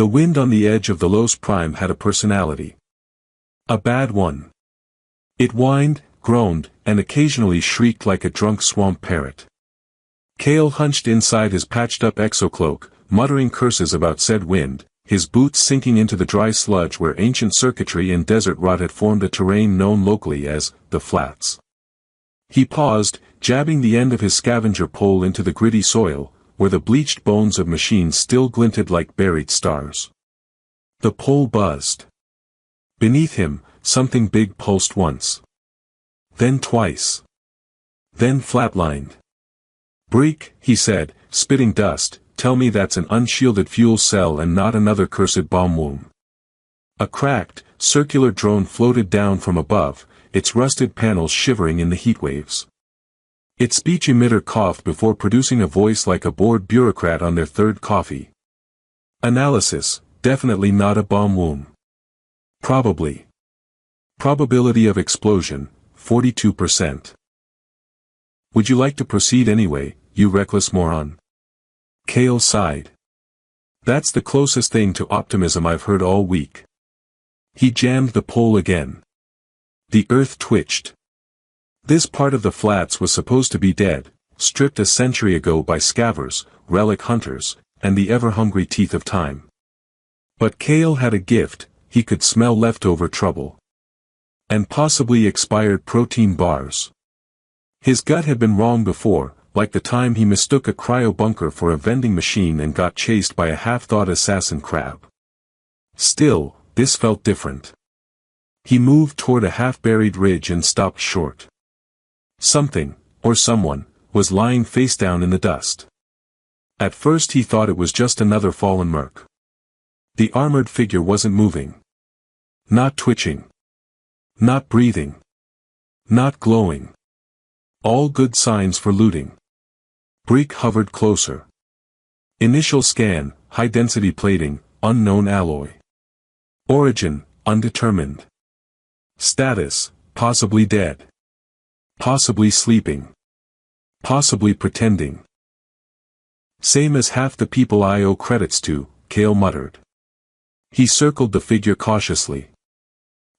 The wind on the edge of the Los Prime had a personality. A bad one. It whined, groaned, and occasionally shrieked like a drunk swamp parrot. Cale hunched inside his patched-up exocloak, muttering curses about said wind, his boots sinking into the dry sludge where ancient circuitry and desert rot had formed a terrain known locally as the Flats. He paused, jabbing the end of his scavenger pole into the gritty soil, where the bleached bones of machines still glinted like buried stars. The pole buzzed. Beneath him, something big pulsed once. Then twice. Then flatlined. "Breek," he said, spitting dust, "tell me that's an unshielded fuel cell and not another cursed bomb womb." A cracked, circular drone floated down from above, its rusted panels shivering in the heatwaves. Its speech emitter coughed before producing a voice like a bored bureaucrat on their third coffee. Analysis, definitely not a bomb womb. Probably. Probability of explosion, 42%. "Would you like to proceed anyway, you reckless moron?" Cale sighed. "That's the closest thing to optimism I've heard all week." He jammed the pole again. The earth twitched. This part of the Flats was supposed to be dead, stripped a century ago by scavers, relic hunters, and the ever-hungry teeth of time. But Cale had a gift, he could smell leftover trouble. And possibly expired protein bars. His gut had been wrong before, like the time he mistook a cryo-bunker for a vending machine and got chased by a half-thawed assassin crab. Still, this felt different. He moved toward a half-buried ridge and stopped short. Something, or someone, was lying face down in the dust. At first he thought it was just another fallen merc. The armored figure wasn't moving. Not twitching. Not breathing. Not glowing. All good signs for looting. Breek hovered closer. Initial scan, high-density plating, unknown alloy. Origin, undetermined. Status, possibly dead. Possibly sleeping. Possibly pretending. "Same as half the people I owe credits to," Cale muttered. He circled the figure cautiously.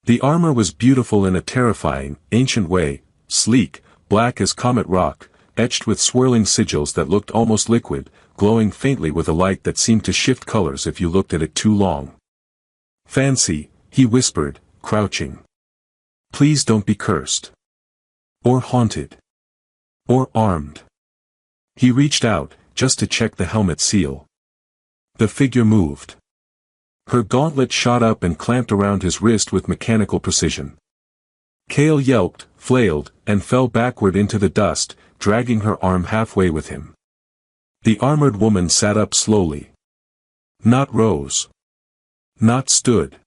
The armor was beautiful in a terrifying, ancient way, sleek, black as comet rock, etched with swirling sigils that looked almost liquid, glowing faintly with a light that seemed to shift colors if you looked at it too long. "Fancy," he whispered, crouching. "Please don't be cursed. Or haunted. Or armed." He reached out, just to check the helmet seal. The figure moved. Her gauntlet shot up and clamped around his wrist with mechanical precision. Cale yelped, flailed, and fell backward into the dust, dragging her arm halfway with him. The armored woman sat up slowly. Not rose. Not stood.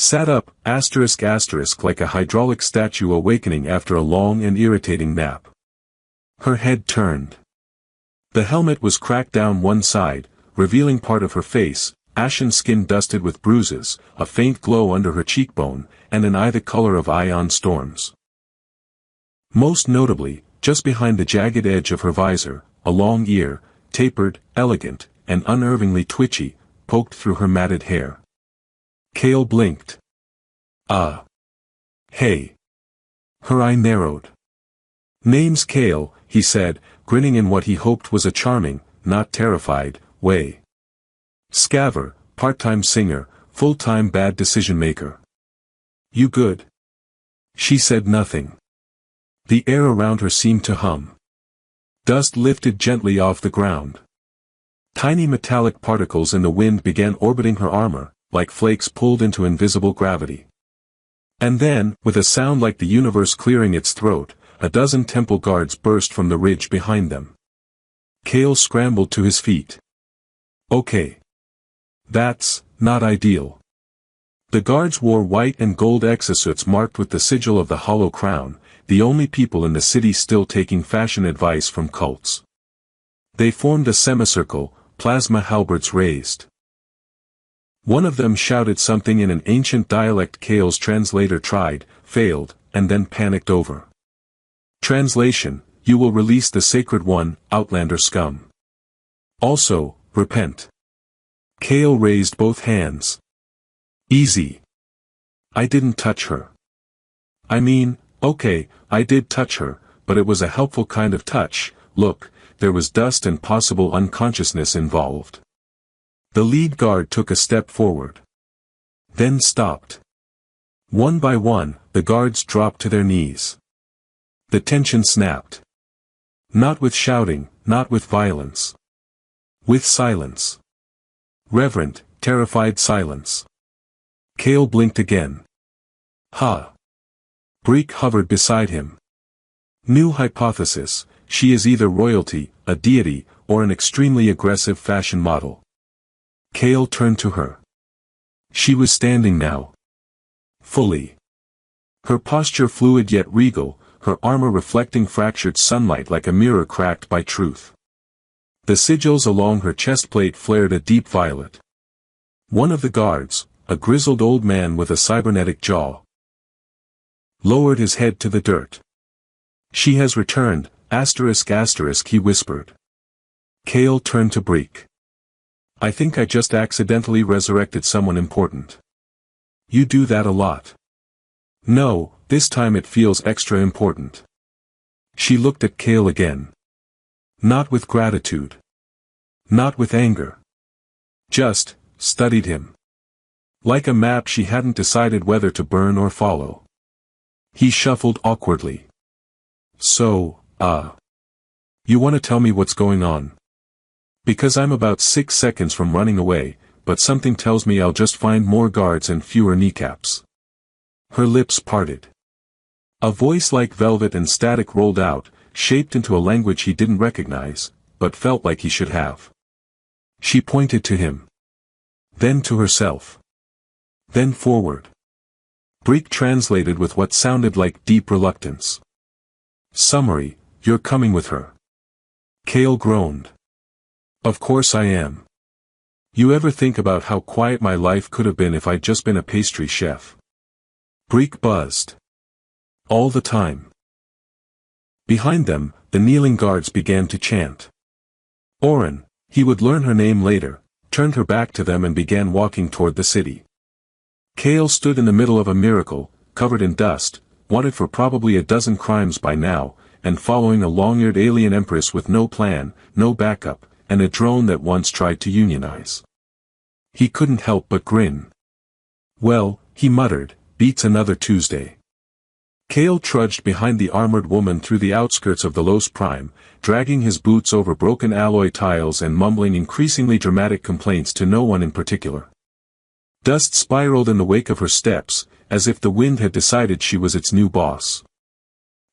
Sat up, ***, like a hydraulic statue awakening after a long and irritating nap. Her head turned. The helmet was cracked down one side, revealing part of her face, ashen skin dusted with bruises, a faint glow under her cheekbone, and an eye the color of ion storms. Most notably, just behind the jagged edge of her visor, a long ear, tapered, elegant, and unnervingly twitchy, poked through her matted hair. Cale blinked. "Ah. Hey." Her eye narrowed. "Name's Cale," he said, grinning in what he hoped was a charming, not terrified, way. "Scaver, part-time singer, full-time bad decision-maker. You good?" She said nothing. The air around her seemed to hum. Dust lifted gently off the ground. Tiny metallic particles in the wind began orbiting her armor, like flakes pulled into invisible gravity. And then, with a sound like the universe clearing its throat, a dozen temple guards burst from the ridge behind them. Cale scrambled to his feet. "Okay. That's not ideal." The guards wore white and gold exosuits marked with the sigil of the hollow crown, the only people in the city still taking fashion advice from cults. They formed a semicircle, plasma halberds raised. One of them shouted something in an ancient dialect Cale's translator tried, failed, and then panicked over. Translation: "You will release the Sacred One, Outlander scum. Also, repent." Kale raised both hands. Easy. I didn't touch her. I mean, okay, I did touch her, but it was a helpful kind of touch. Look, there was dust and possible unconsciousness involved. The lead guard took a step forward. Then stopped. One by one, the guards dropped to their knees. The tension snapped. Not with shouting, not with violence. With silence. Reverent, terrified silence. Kale blinked again. Ha! Breek hovered beside him. New hypothesis, she is either royalty, a deity, or an extremely aggressive fashion model. Kale turned to her. She was standing now. Fully. Her posture fluid yet regal, her armor reflecting fractured sunlight like a mirror cracked by truth. The sigils along her chestplate flared a deep violet. One of the guards, a grizzled old man with a cybernetic jaw, lowered his head to the dirt. She has returned, asterisk asterisk, he whispered. Kale turned to Breek. I think I just accidentally resurrected someone important. You do that a lot. No, this time it feels extra important. She looked at Kale again. Not with gratitude. Not with anger. Just, studied him. Like a map she hadn't decided whether to burn or follow. He shuffled awkwardly. So, you want to tell me what's going on? Because I'm about 6 seconds from running away, but something tells me I'll just find more guards and fewer kneecaps. Her lips parted. A voice like velvet and static rolled out, shaped into a language he didn't recognize, but felt like he should have. She pointed to him. Then to herself. Then forward. Breek translated with what sounded like deep reluctance. Summary, you're coming with her. Kale groaned. Of course I am. You ever think about how quiet my life could have been if I'd just been a pastry chef? Breek buzzed. All the time. Behind them, the kneeling guards began to chant. Oren, he would learn her name later, turned her back to them and began walking toward the city. Kale stood in the middle of a miracle, covered in dust, wanted for probably a dozen crimes by now, and following a long-eared alien empress with no plan, no backup, and a drone that once tried to unionize. He couldn't help but grin. Well, he muttered, beats another Tuesday. Kale trudged behind the armored woman through the outskirts of the Los Prime, dragging his boots over broken alloy tiles and mumbling increasingly dramatic complaints to no one in particular. Dust spiraled in the wake of her steps, as if the wind had decided she was its new boss.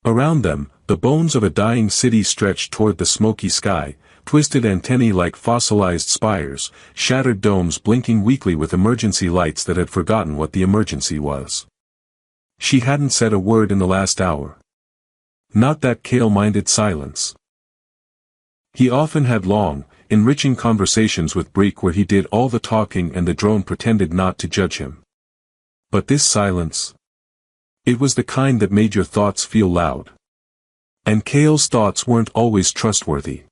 Around them, the bones of a dying city stretched toward the smoky sky, twisted antennae like fossilized spires, shattered domes blinking weakly with emergency lights that had forgotten what the emergency was. She hadn't said a word in the last hour. Not that Kale minded silence. He often had long, enriching conversations with Breek where he did all the talking and the drone pretended not to judge him. But this silence? It was the kind that made your thoughts feel loud. And Kale's thoughts weren't always trustworthy.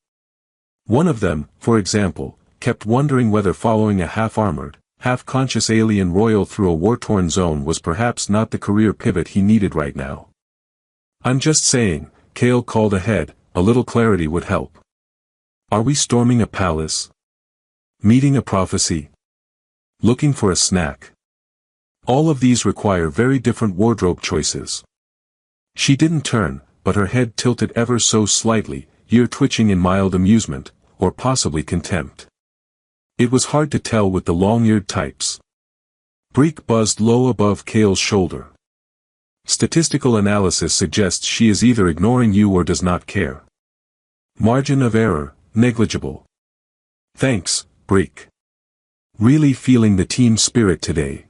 One of them, for example, kept wondering whether following a half-armored, half-conscious alien royal through a war-torn zone was perhaps not the career pivot he needed right now. I'm just saying, Kale called ahead, a little clarity would help. Are we storming a palace? Meeting a prophecy? Looking for a snack? All of these require very different wardrobe choices. She didn't turn, but her head tilted ever so slightly, ear twitching in mild amusement, or possibly contempt. It was hard to tell with the long-eared types. Breek buzzed low above Kale's shoulder. Statistical analysis suggests she is either ignoring you or does not care. Margin of error, negligible. Thanks, Breek. Really feeling the team spirit today.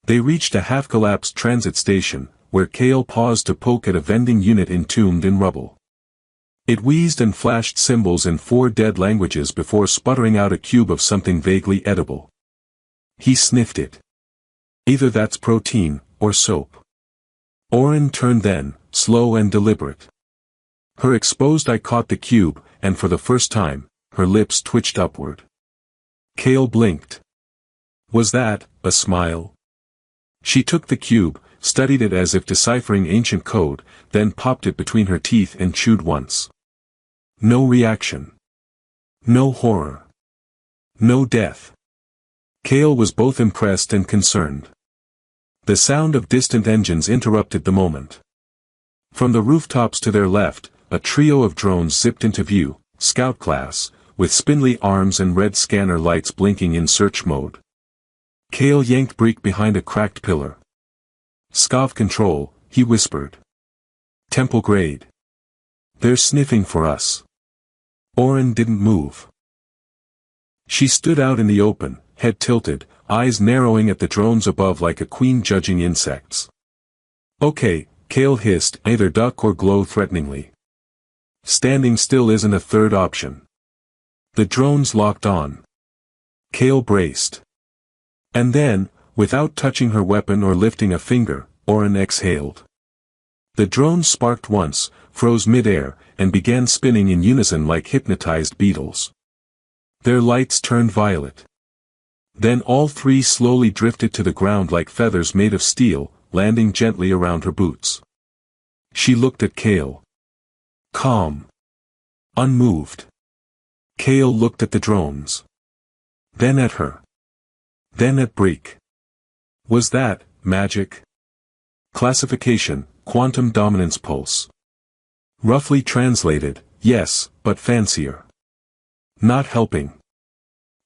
They reached a half-collapsed transit station, where Kale paused to poke at a vending unit entombed in rubble. It wheezed and flashed symbols in 4 dead languages before sputtering out a cube of something vaguely edible. He sniffed it. Either that's protein, or soap. Oren turned then, slow and deliberate. Her exposed eye caught the cube, and for the first time, her lips twitched upward. Kale blinked. Was that a smile? She took the cube, studied it as if deciphering ancient code, then popped it between her teeth and chewed once. No reaction. No horror. No death. Kale was both impressed and concerned. The sound of distant engines interrupted the moment. From the rooftops to their left, a trio of drones zipped into view, scout class, with spindly arms and red scanner lights blinking in search mode. Kale yanked Breek behind a cracked pillar. "Scav control," he whispered. "Temple grade. They're sniffing for us." Orin didn't move. She stood out in the open, head tilted, eyes narrowing at the drones above like a queen judging insects. "Okay," Kale hissed, "either duck or glow threateningly. Standing still isn't a third option." The drones locked on. Kale braced. And then, without touching her weapon or lifting a finger, Orin exhaled. The drones sparked once, froze mid-air, and began spinning in unison like hypnotized beetles. Their lights turned violet. Then all three slowly drifted to the ground like feathers made of steel, landing gently around her boots. She looked at Kale. Calm. Unmoved. Kale looked at the drones. Then at her. Then at Breek. Was that magic? Classification, quantum dominance pulse. Roughly translated, yes, but fancier. Not helping.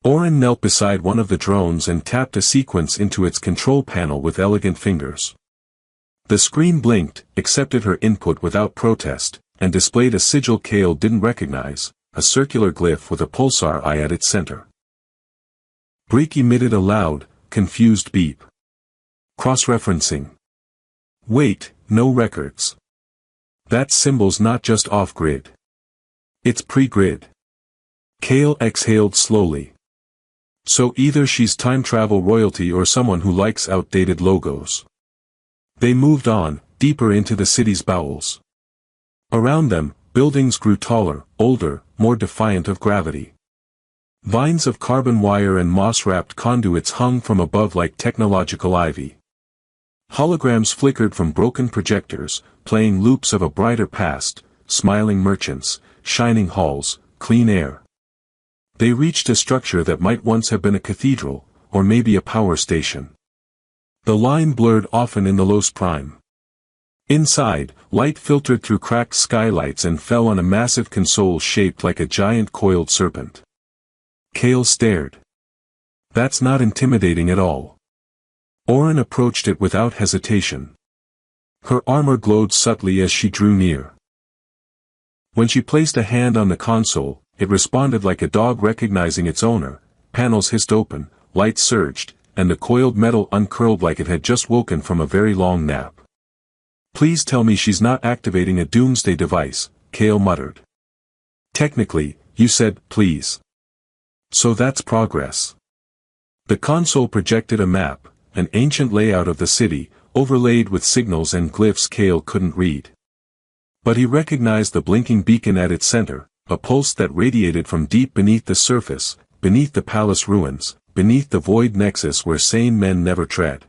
Orin knelt beside one of the drones and tapped a sequence into its control panel with elegant fingers. The screen blinked, accepted her input without protest, and displayed a sigil Kale didn't recognize, a circular glyph with a pulsar eye at its center. Breek emitted a loud, confused beep. Cross-referencing. Wait, no records. That symbol's not just off-grid. It's pre-grid. Kale exhaled slowly. So either she's time travel royalty or someone who likes outdated logos. They moved on, deeper into the city's bowels. Around them, buildings grew taller, older, more defiant of gravity. Vines of carbon wire and moss-wrapped conduits hung from above like technological ivy. Holograms flickered from broken projectors, playing loops of a brighter past, smiling merchants, shining halls, clean air. They reached a structure that might once have been a cathedral, or maybe a power station. The line blurred often in the Los Prime. Inside, light filtered through cracked skylights and fell on a massive console shaped like a giant coiled serpent. Kale stared. That's not intimidating at all. Orin approached it without hesitation. Her armor glowed subtly as she drew near. When she placed a hand on the console, it responded like a dog recognizing its owner. Panels hissed open, light surged, and the coiled metal uncurled like it had just woken from a very long nap. "Please tell me she's not activating a doomsday device," Kale muttered. "Technically, you said, please. So that's progress." The console projected a map, an ancient layout of the city, overlaid with signals and glyphs Kale couldn't read. But he recognized the blinking beacon at its center, a pulse that radiated from deep beneath the surface, beneath the palace ruins, beneath the void nexus where sane men never tread.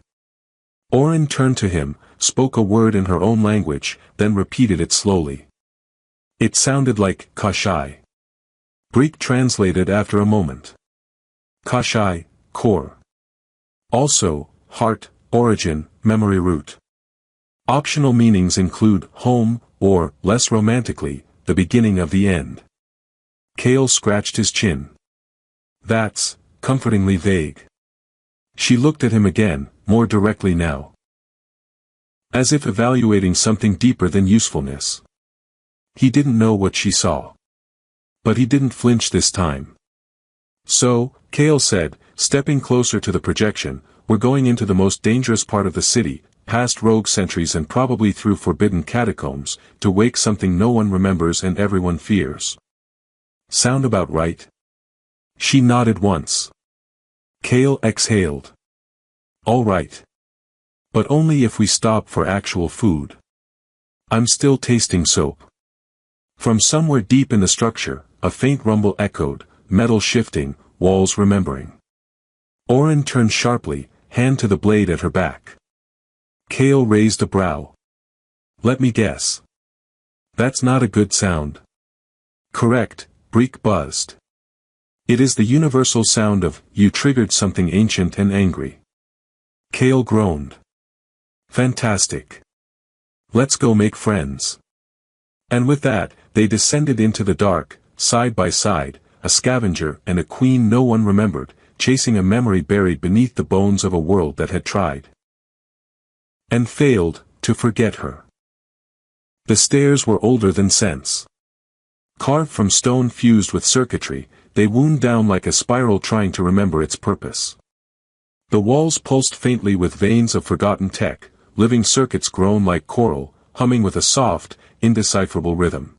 Orin turned to him, spoke a word in her own language, then repeated it slowly. It sounded like Kashai. Breek translated after a moment. Kashai, core. Also, heart, origin, memory root. Optional meanings include home, or, less romantically, the beginning of the end. Kale scratched his chin. That's comfortingly vague. She looked at him again, more directly now. As if evaluating something deeper than usefulness. He didn't know what she saw. But he didn't flinch this time. "So," Kale said, stepping closer to the projection, "we're going into the most dangerous part of the city, past rogue sentries and probably through forbidden catacombs, to wake something no one remembers and everyone fears. Sound about right?" She nodded once. Kale exhaled. "All right. But only if we stop for actual food. I'm still tasting soap." From somewhere deep in the structure, a faint rumble echoed, metal shifting, walls remembering. Orin turned sharply, hand to the blade at her back. Kale raised a brow. Let me guess. That's not a good sound. Correct, Breek buzzed. It is the universal sound of, you triggered something ancient and angry. Kale groaned. Fantastic. Let's go make friends. And with that, they descended into the dark, side by side, a scavenger and a queen no one remembered, chasing a memory buried beneath the bones of a world that had tried and failed to forget her. The stairs were older than sense. Carved from stone fused with circuitry, they wound down like a spiral trying to remember its purpose. The walls pulsed faintly with veins of forgotten tech, living circuits grown like coral, humming with a soft, indecipherable rhythm.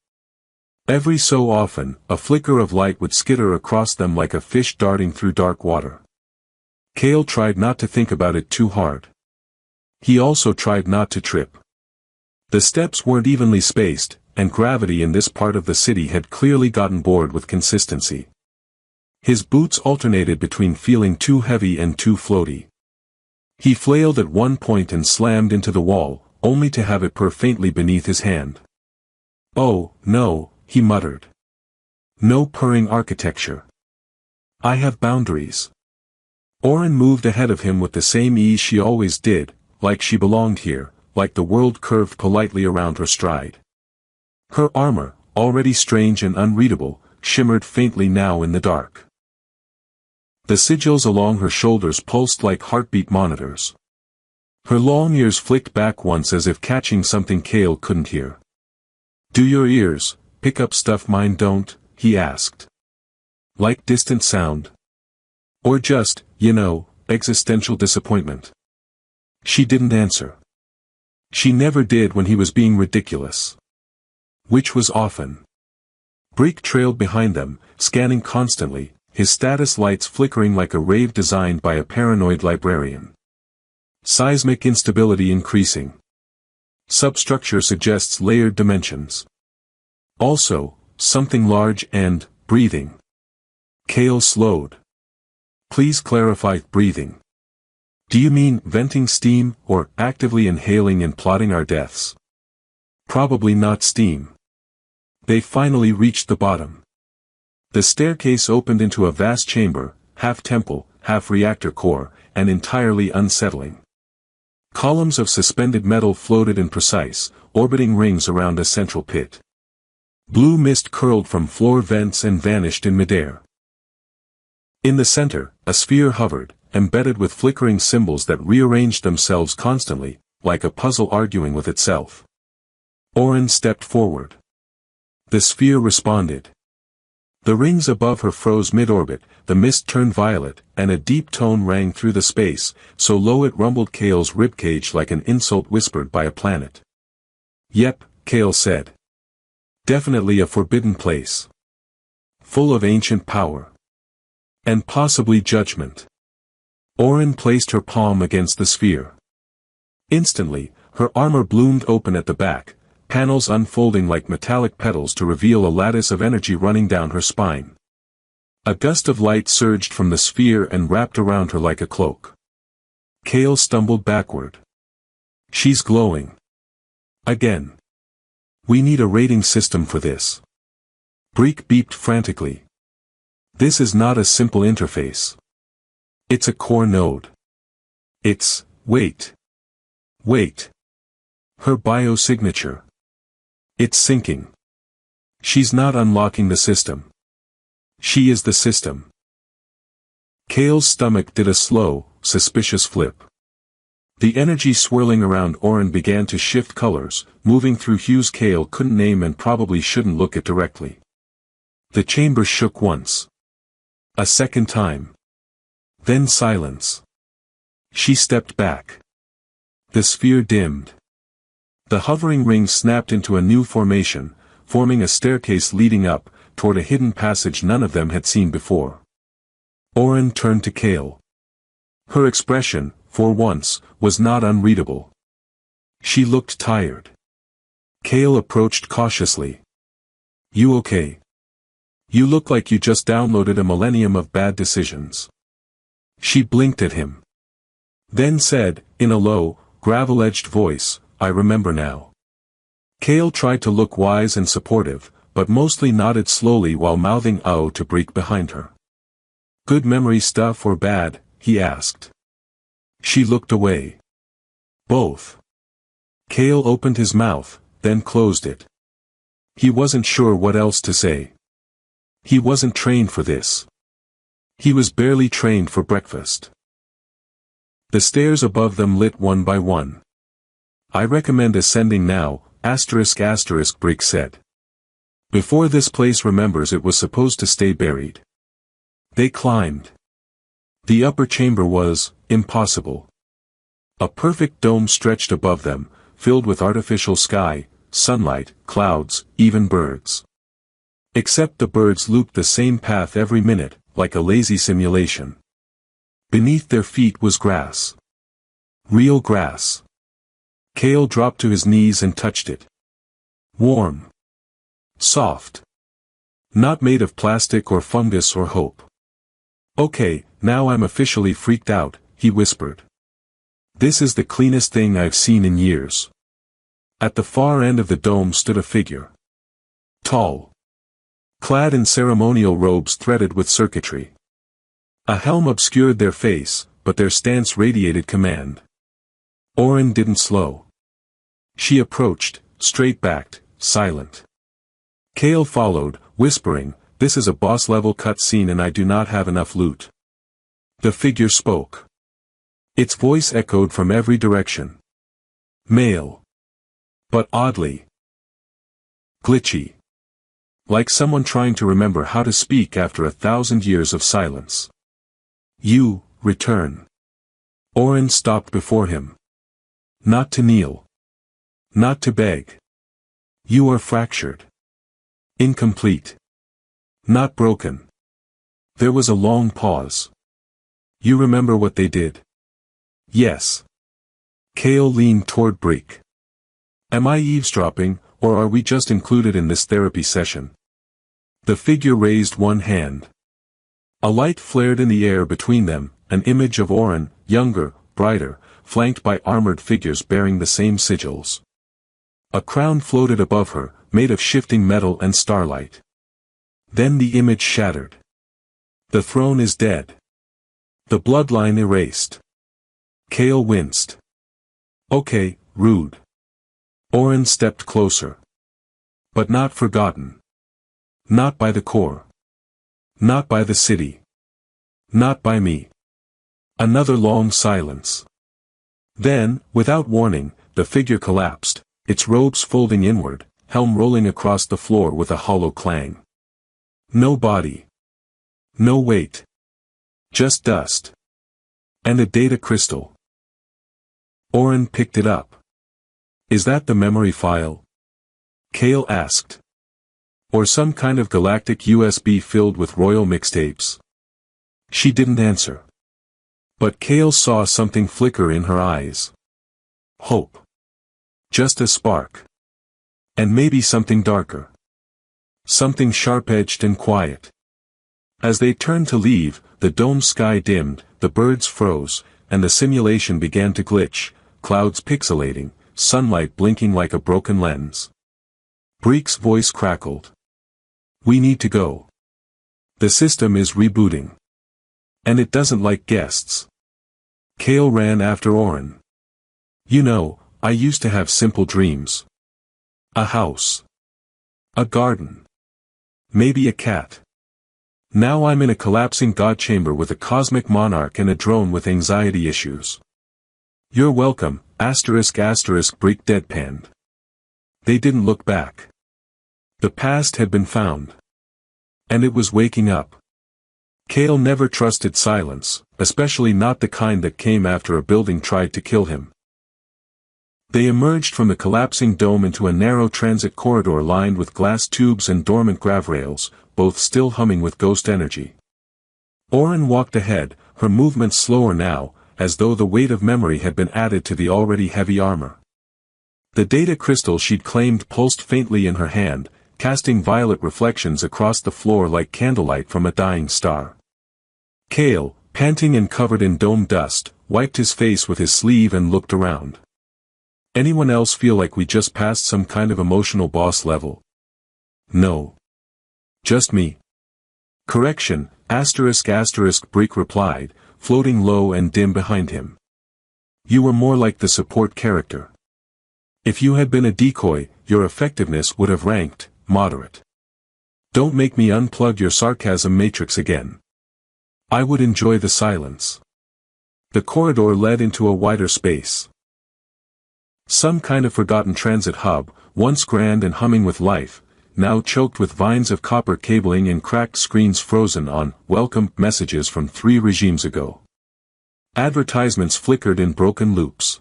Every so often, a flicker of light would skitter across them like a fish darting through dark water. Kale tried not to think about it too hard. He also tried not to trip. The steps weren't evenly spaced, and gravity in this part of the city had clearly gotten bored with consistency. His boots alternated between feeling too heavy and too floaty. He flailed at one point and slammed into the wall, only to have it purr faintly beneath his hand. Oh, no, he muttered. No purring architecture. I have boundaries. Orin moved ahead of him with the same ease she always did, like she belonged here, like the world curved politely around her stride. Her armor, already strange and unreadable, shimmered faintly now in the dark. The sigils along her shoulders pulsed like heartbeat monitors. Her long ears flicked back once as if catching something Kale couldn't hear. Do your ears pick up stuff mine don't? He asked. Like distant sound? Or just, existential disappointment? She didn't answer. She never did when he was being ridiculous. Which was often. Breek trailed behind them, scanning constantly, his status lights flickering like a rave designed by a paranoid librarian. Seismic instability increasing. Substructure suggests layered dimensions. Also, something large and breathing. Kale slowed. Please clarify breathing. Do you mean venting steam, or actively inhaling and plotting our deaths? Probably not steam. They finally reached the bottom. The staircase opened into a vast chamber, half temple, half reactor core, and entirely unsettling. Columns of suspended metal floated in precise, orbiting rings around a central pit. Blue mist curled from floor vents and vanished in midair. In the center, a sphere hovered, embedded with flickering symbols that rearranged themselves constantly, like a puzzle arguing with itself. Orin stepped forward. The sphere responded. The rings above her froze mid-orbit, the mist turned violet, and a deep tone rang through the space, so low it rumbled Kale's ribcage like an insult whispered by a planet. Yep, Kale said. Definitely a forbidden place. Full of ancient power. And possibly judgment. Orin placed her palm against the sphere. Instantly, her armor bloomed open at the back, panels unfolding like metallic petals to reveal a lattice of energy running down her spine. A gust of light surged from the sphere and wrapped around her like a cloak. Kale stumbled backward. She's glowing. Again. We need a rating system for this. Breek beeped frantically. This is not a simple interface. It's a core node. It's, wait. Her biosignature. It's syncing. She's not unlocking the system. She is the system. Kale's stomach did a slow, suspicious flip. The energy swirling around Orin began to shift colors, moving through hues Kale couldn't name and probably shouldn't look at directly. The chamber shook once. A second time. Then silence. She stepped back. The sphere dimmed. The hovering rings snapped into a new formation, forming a staircase leading up, toward a hidden passage none of them had seen before. Orin turned to Kale. Her expression, for once, was not unreadable. She looked tired. Kale approached cautiously. You okay? You look like you just downloaded a millennium of bad decisions. She blinked at him. Then said, in a low, gravel-edged voice, I remember now. Cale tried to look wise and supportive, but mostly nodded slowly while mouthing "oh" to Breek behind her. Good memory stuff or bad? He asked. She looked away. Both. Cale opened his mouth, then closed it. He wasn't sure what else to say. He wasn't trained for this. He was barely trained for breakfast. The stairs above them lit one by one. I recommend ascending now, ***, Breek said. Before this place remembers it was supposed to stay buried. They climbed. The upper chamber was impossible. A perfect dome stretched above them, filled with artificial sky, sunlight, clouds, even birds. Except the birds looped the same path every minute, like a lazy simulation. Beneath their feet was grass. Real grass. Cale dropped to his knees and touched it. Warm. Soft. Not made of plastic or fungus or hope. Okay, now I'm officially freaked out, he whispered. This is the cleanest thing I've seen in years. At the far end of the dome stood a figure. Tall. Clad in ceremonial robes threaded with circuitry. A helm obscured their face, but their stance radiated command. Orin didn't slow. She approached, straight-backed, silent. Cale followed, whispering, this is a boss-level cutscene and I do not have enough loot. The figure spoke. Its voice echoed from every direction. Male. But oddly glitchy. Like someone trying to remember how to speak after 1,000 years of silence. You, return. Orin stopped before him. Not to kneel. Not to beg. You are fractured. Incomplete. Not broken. There was a long pause. You remember what they did? Yes. Cale leaned toward Breek. Am I eavesdropping, or are we just included in this therapy session? The figure raised one hand. A light flared in the air between them, an image of Orin, younger, brighter, flanked by armored figures bearing the same sigils. A crown floated above her, made of shifting metal and starlight. Then the image shattered. The throne is dead. The bloodline erased. Cale winced. Okay, rude. Orin stepped closer. But not forgotten. Not by the core. Not by the city. Not by me. Another long silence. Then, without warning, the figure collapsed, its robes folding inward, helm rolling across the floor with a hollow clang. No body. No weight. Just dust. And a data crystal. Orin picked it up. Is that the memory file? Cale asked. Or some kind of galactic USB filled with royal mixtapes? She didn't answer. But Cale saw something flicker in her eyes. Hope. Just a spark. And maybe something darker. Something sharp-edged and quiet. As they turned to leave, the dome sky dimmed, the birds froze, and the simulation began to glitch, clouds pixelating, sunlight blinking like a broken lens. Breek's voice crackled. We need to go. The system is rebooting. And it doesn't like guests. Cale ran after Orin. You know, I used to have simple dreams. A house. A garden. Maybe a cat. Now I'm in a collapsing god chamber with a cosmic monarch and a drone with anxiety issues. You're welcome, ***, Breek deadpanned. They didn't look back. The past had been found. And it was waking up. Cale never trusted silence, especially not the kind that came after a building tried to kill him. They emerged from the collapsing dome into a narrow transit corridor lined with glass tubes and dormant gravrails, both still humming with ghost energy. Orin walked ahead, her movements slower now, as though the weight of memory had been added to the already heavy armor. The data crystal she'd claimed pulsed faintly in her hand, casting violet reflections across the floor like candlelight from a dying star. Kale, panting and covered in dome dust, wiped his face with his sleeve and looked around. Anyone else feel like we just passed some kind of emotional boss level? No. Just me. Correction, ***, Break replied, floating low and dim behind him. You were more like the support character. If you had been a decoy, your effectiveness would have ranked moderate. Don't make me unplug your sarcasm matrix again. I would enjoy the silence. The corridor led into a wider space. Some kind of forgotten transit hub, once grand and humming with life, now choked with vines of copper cabling and cracked screens frozen on welcome messages from 3 regimes ago. Advertisements flickered in broken loops.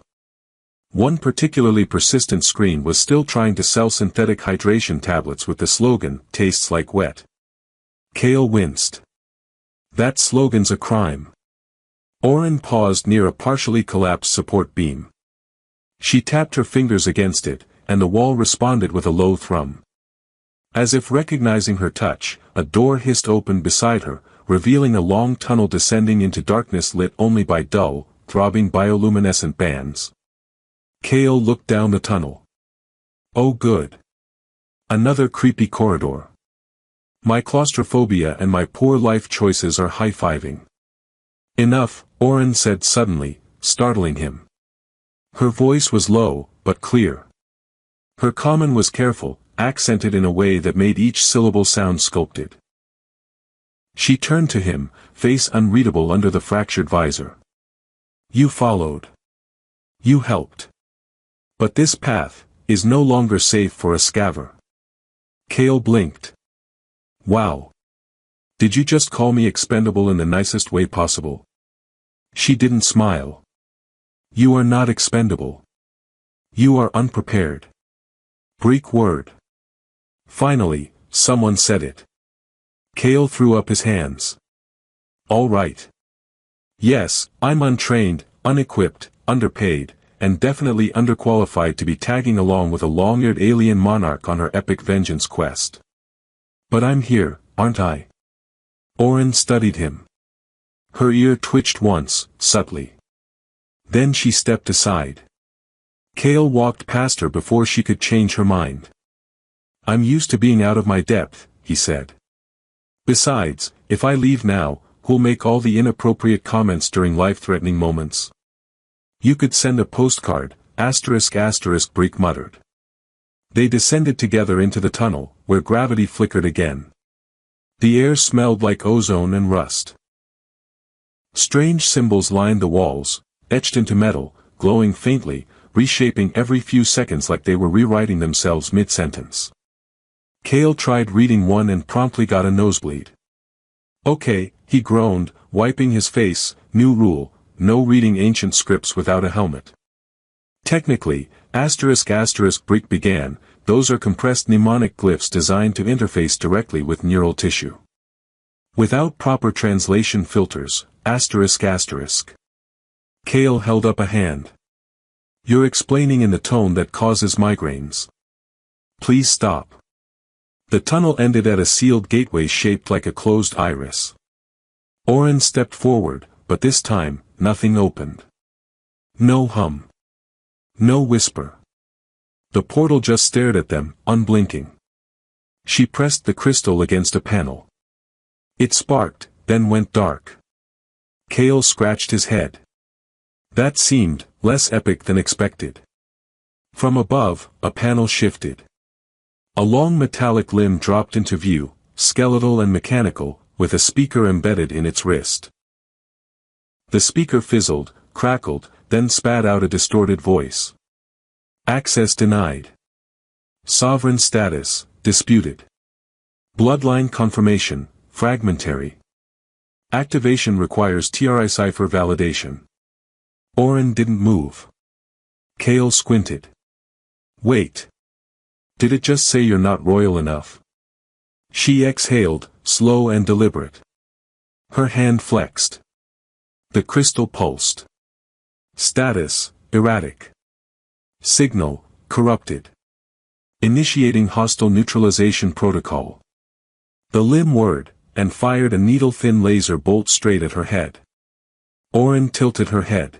One particularly persistent screen was still trying to sell synthetic hydration tablets with the slogan, "Tastes like wet." Kale winced. That slogan's a crime. Oren paused near a partially collapsed support beam. She tapped her fingers against it, and the wall responded with a low thrum. As if recognizing her touch, a door hissed open beside her, revealing a long tunnel descending into darkness lit only by dull, throbbing bioluminescent bands. Kale looked down the tunnel. Oh good. Another creepy corridor. My claustrophobia and my poor life choices are high-fiving. Enough, Oren said suddenly, startling him. Her voice was low, but clear. Her comment was careful, accented in a way that made each syllable sound sculpted. She turned to him, face unreadable under the fractured visor. You followed. You helped. But this path is no longer safe for a scaver. Kale blinked. Wow. Did you just call me expendable in the nicest way possible? She didn't smile. You are not expendable. You are unprepared. Greek word. Finally, someone said it. Kale threw up his hands. All right. Yes, I'm untrained, unequipped, underpaid, and definitely underqualified to be tagging along with a long-eared alien monarch on her epic vengeance quest. But I'm here, aren't I? Oren studied him. Her ear twitched once, subtly. Then she stepped aside. Kale walked past her before she could change her mind. I'm used to being out of my depth, he said. Besides, if I leave now, who'll make all the inappropriate comments during life-threatening moments? You could send a postcard, ***, Break muttered. They descended together into the tunnel, where gravity flickered again. The air smelled like ozone and rust. Strange symbols lined the walls, etched into metal, glowing faintly, reshaping every few seconds like they were rewriting themselves mid-sentence. Kale tried reading one and promptly got a nosebleed. Okay, he groaned, wiping his face, new rule, no reading ancient scripts without a helmet. Technically, ***, Break began, those are compressed mnemonic glyphs designed to interface directly with neural tissue. Without proper translation filters, ***. Kale held up a hand. You're explaining in the tone that causes migraines. Please stop. The tunnel ended at a sealed gateway shaped like a closed iris. Oren stepped forward, but this time, nothing opened. No hum. No whisper. The portal just stared at them, unblinking. She pressed the crystal against a panel. It sparked, then went dark. Kale scratched his head. That seemed less epic than expected. From above, a panel shifted. A long metallic limb dropped into view, skeletal and mechanical, with a speaker embedded in its wrist. The speaker fizzled, crackled, then spat out a distorted voice. Access denied. Sovereign status, disputed. Bloodline confirmation, fragmentary. Activation requires TRI cipher validation. Oren didn't move. Kale squinted. Wait. Did it just say you're not royal enough? She exhaled, slow and deliberate. Her hand flexed. The crystal pulsed. Status, erratic. Signal, corrupted. Initiating hostile neutralization protocol. The limb whirred, and fired a needle-thin laser bolt straight at her head. Orin tilted her head.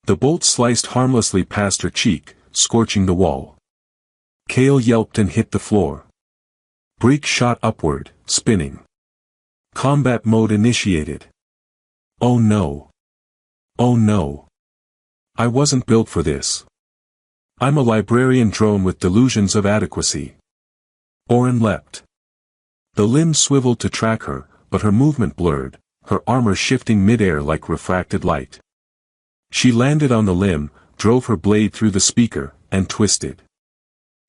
The bolt sliced harmlessly past her cheek, scorching the wall. Kale yelped and hit the floor. Breek shot upward, spinning. Combat mode initiated. Oh no. Oh no. I wasn't built for this. I'm a librarian drone with delusions of adequacy. Orin leapt. The limb swiveled to track her, but her movement blurred, her armor shifting mid-air like refracted light. She landed on the limb, drove her blade through the speaker, and twisted.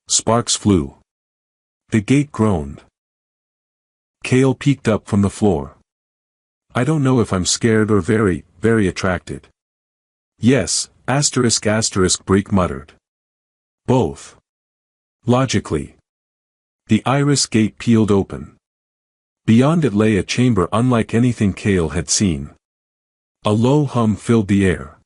Sparks flew. The gate groaned. Kale peeked up from the floor. I don't know if I'm scared or very, very attracted. Yes, ***, Breek muttered. Both. Logically. The iris gate peeled open. Beyond it lay a chamber unlike anything Kale had seen. A low hum filled the air.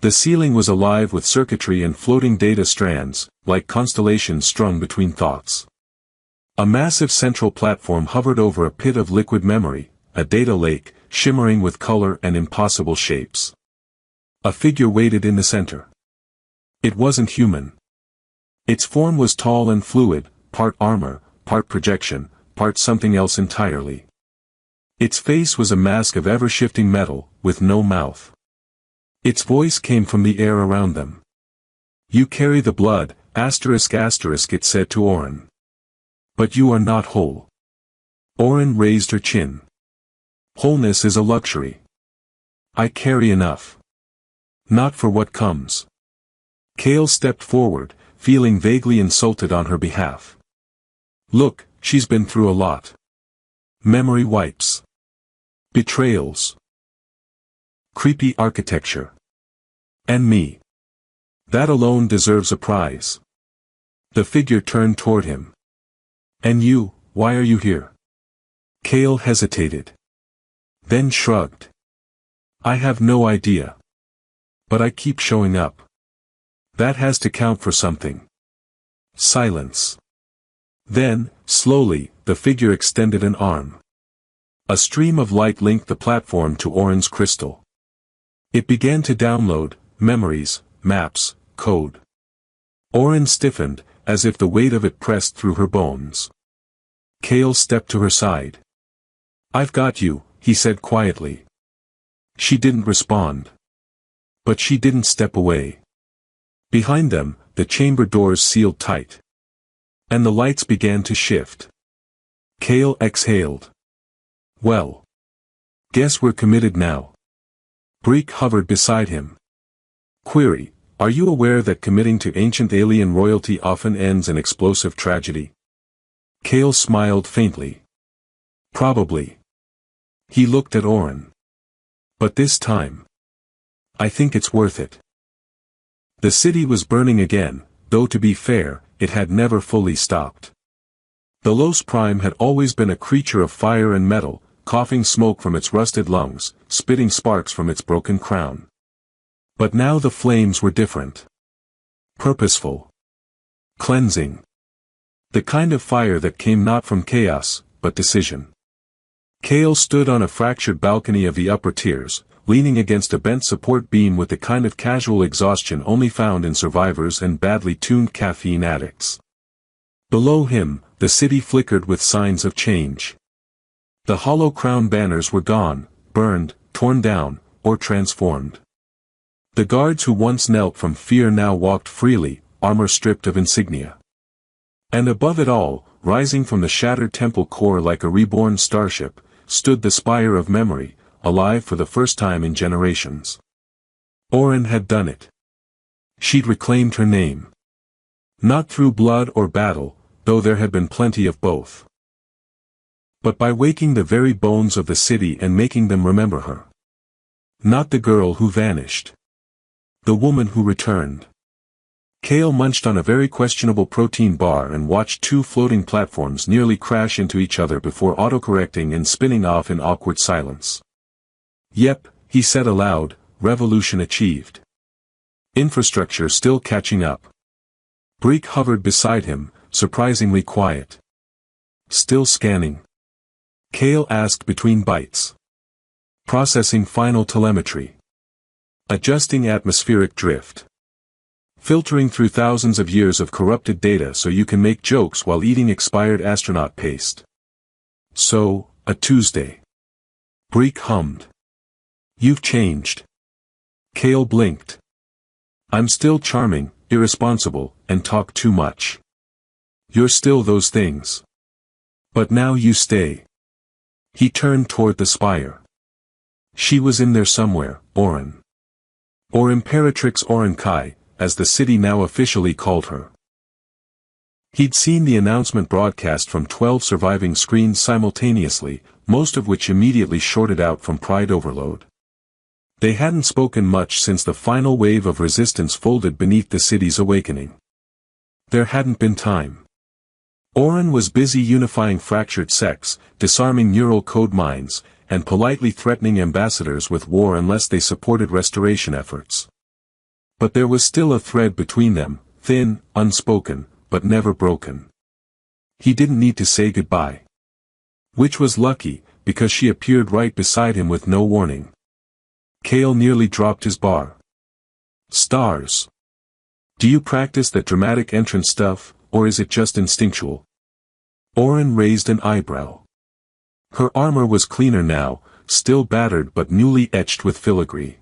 The ceiling was alive with circuitry and floating data strands, like constellations strung between thoughts. A massive central platform hovered over a pit of liquid memory, a data lake, shimmering with color and impossible shapes. A figure waited in the center. It wasn't human. Its form was tall and fluid, part armor, part projection, part something else entirely. Its face was a mask of ever-shifting metal, with no mouth. Its voice came from the air around them. You carry the blood, ***, it said to Orin. But you are not whole. Orin raised her chin. Wholeness is a luxury. I carry enough. Not for what comes. Kale stepped forward, feeling vaguely insulted on her behalf. Look, she's been through a lot. Memory wipes. Betrayals. Creepy architecture. And me. That alone deserves a prize. The figure turned toward him. And you, why are you here? Kale hesitated. Then shrugged. I have no idea. But I keep showing up. That has to count for something. Silence. Then, slowly, the figure extended an arm. A stream of light linked the platform to Orin's crystal. It began to download memories, maps, code. Orin stiffened, as if the weight of it pressed through her bones. Kale stepped to her side. I've got you, he said quietly. She didn't respond. But she didn't step away. Behind them, the chamber doors sealed tight. And the lights began to shift. Kale exhaled. Well. Guess we're committed now. Breek hovered beside him. Query, are you aware that committing to ancient alien royalty often ends in explosive tragedy? Kale smiled faintly. Probably. He looked at Orin. But this time. I think it's worth it. The city was burning again, though to be fair, it had never fully stopped. The Los Prime had always been a creature of fire and metal, coughing smoke from its rusted lungs, spitting sparks from its broken crown. But now the flames were different. Purposeful. Cleansing. The kind of fire that came not from chaos, but decision. Kale stood on a fractured balcony of the upper tiers, leaning against a bent support beam with the kind of casual exhaustion only found in survivors and badly tuned caffeine addicts. Below him, the city flickered with signs of change. The hollow crown banners were gone, burned, torn down, or transformed. The guards who once knelt from fear now walked freely, armor stripped of insignia. And above it all, rising from the shattered temple core like a reborn starship, stood the spire of memory, alive for the first time in generations. Orin had done it. She'd reclaimed her name. Not through blood or battle, though there had been plenty of both. But by waking the very bones of the city and making them remember her. Not the girl who vanished. The woman who returned. Kale munched on a very questionable protein bar and watched two floating platforms nearly crash into each other before autocorrecting and spinning off in awkward silence. Yep, he said aloud, revolution achieved. Infrastructure still catching up. Breek hovered beside him, surprisingly quiet. Still scanning? Kale asked between bites. Processing final telemetry. Adjusting atmospheric drift. Filtering through thousands of years of corrupted data so you can make jokes while eating expired astronaut paste. So, a Tuesday. Breek hummed. You've changed. Kale blinked. I'm still charming, irresponsible, and talk too much. You're still those things. But now you stay. He turned toward the spire. She was in there somewhere, Orin. Or Imperatrix Orin Kai, as the city now officially called her. He'd seen the announcement broadcast from 12 surviving screens simultaneously, most of which immediately shorted out from pride overload. They hadn't spoken much since the final wave of resistance folded beneath the city's awakening. There hadn't been time. Orin was busy unifying fractured sects, disarming neural code minds, and politely threatening ambassadors with war unless they supported restoration efforts. But there was still a thread between them, thin, unspoken, but never broken. He didn't need to say goodbye. Which was lucky, because she appeared right beside him with no warning. Kale nearly dropped his bar. Stars. Do you practice that dramatic entrance stuff, or is it just instinctual? Orin raised an eyebrow. Her armor was cleaner now, still battered but newly etched with filigree.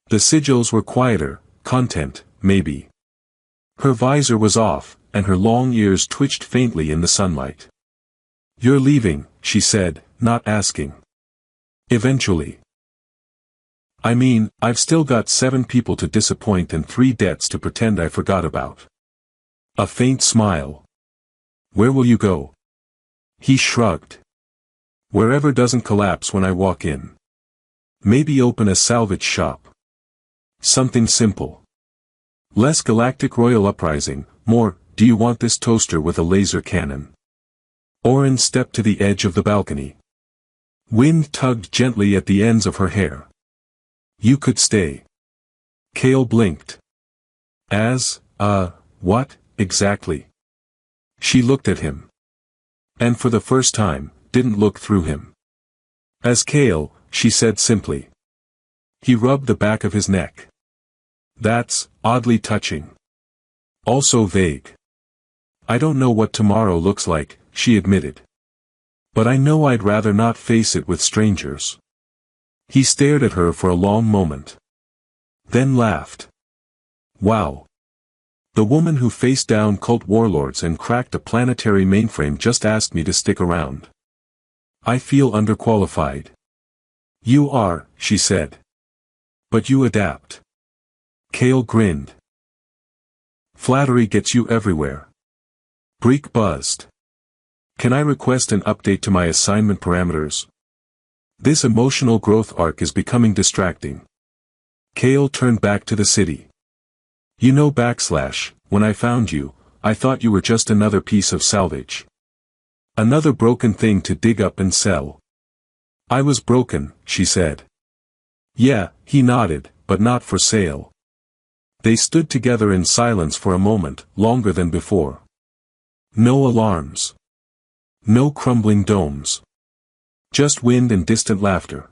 The sigils were quieter, content, maybe. Her visor was off, and her long ears twitched faintly in the sunlight. You're leaving, she said, not asking. Eventually. I mean, I've still got 7 people to disappoint and 3 debts to pretend I forgot about. A faint smile. Where will you go? He shrugged. Wherever doesn't collapse when I walk in. Maybe open a salvage shop. Something simple. Less Galactic Royal Uprising, more, do you want this toaster with a laser cannon? Orin stepped to the edge of the balcony. Wind tugged gently at the ends of her hair. You could stay. Kale blinked. What, exactly? She looked at him. And for the first time, didn't look through him. As Kale, she said simply. He rubbed the back of his neck. That's, oddly touching. Also vague. I don't know what tomorrow looks like, she admitted. But I know I'd rather not face it with strangers. He stared at her for a long moment. Then laughed. Wow. The woman who faced down cult warlords and cracked a planetary mainframe just asked me to stick around. I feel underqualified. You are, she said. But you adapt. Kale grinned. Flattery gets you everywhere. Breek buzzed. Can I request an update to my assignment parameters? This emotional growth arc is becoming distracting. Kale turned back to the city. You know when I found you, I thought you were just another piece of salvage. Another broken thing to dig up and sell. I was broken, she said. Yeah, he nodded, but not for sale. They stood together in silence for a moment, longer than before. No alarms. No crumbling domes. Just wind and distant laughter.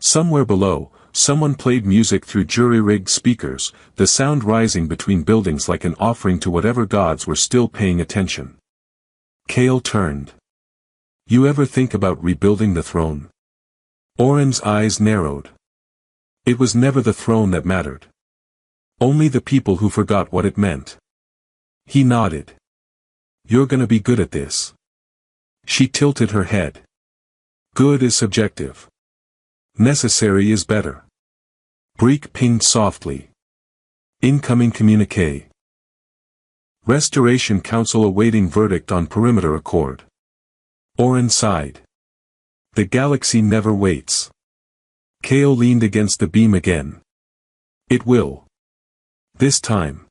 Somewhere below, someone played music through jury-rigged speakers, the sound rising between buildings like an offering to whatever gods were still paying attention. Kale turned. You ever think about rebuilding the throne? Orin's eyes narrowed. It was never the throne that mattered. Only the people who forgot what it meant. He nodded. You're gonna be good at this. She tilted her head. Good is subjective. Necessary is better. Breek pinged softly. Incoming communique. Restoration Council awaiting verdict on perimeter accord. Orin sighed. The galaxy never waits. Kale leaned against the beam again. It will. This time.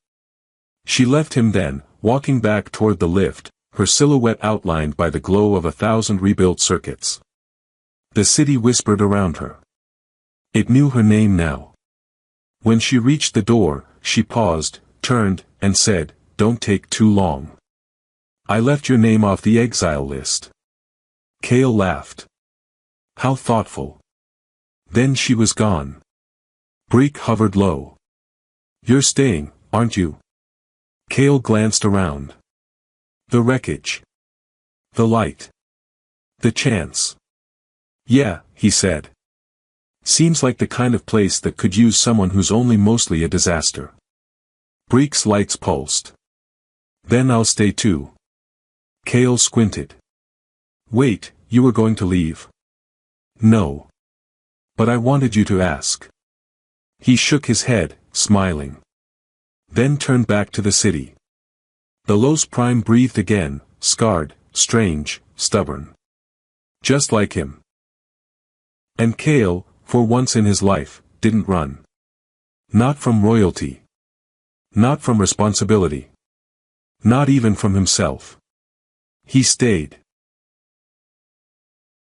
She left him then, walking back toward the lift, her silhouette outlined by the glow of 1,000 rebuilt circuits. The city whispered around her. It knew her name now. When she reached the door, she paused, turned, and said, don't take too long. I left your name off the exile list. Kale laughed. How thoughtful. Then she was gone. Breek hovered low. You're staying, aren't you? Kale glanced around. The wreckage. The light. The chance. Yeah, he said. Seems like the kind of place that could use someone who's only mostly a disaster. Breek's lights pulsed. Then I'll stay too. Kale squinted. Wait, you were going to leave? No. But I wanted you to ask. He shook his head, smiling. Then turned back to the city. The Los Prime breathed again, scarred, strange, stubborn. Just like him. And Kale, for once in his life, didn't run. Not from royalty. Not from responsibility. Not even from himself. He stayed.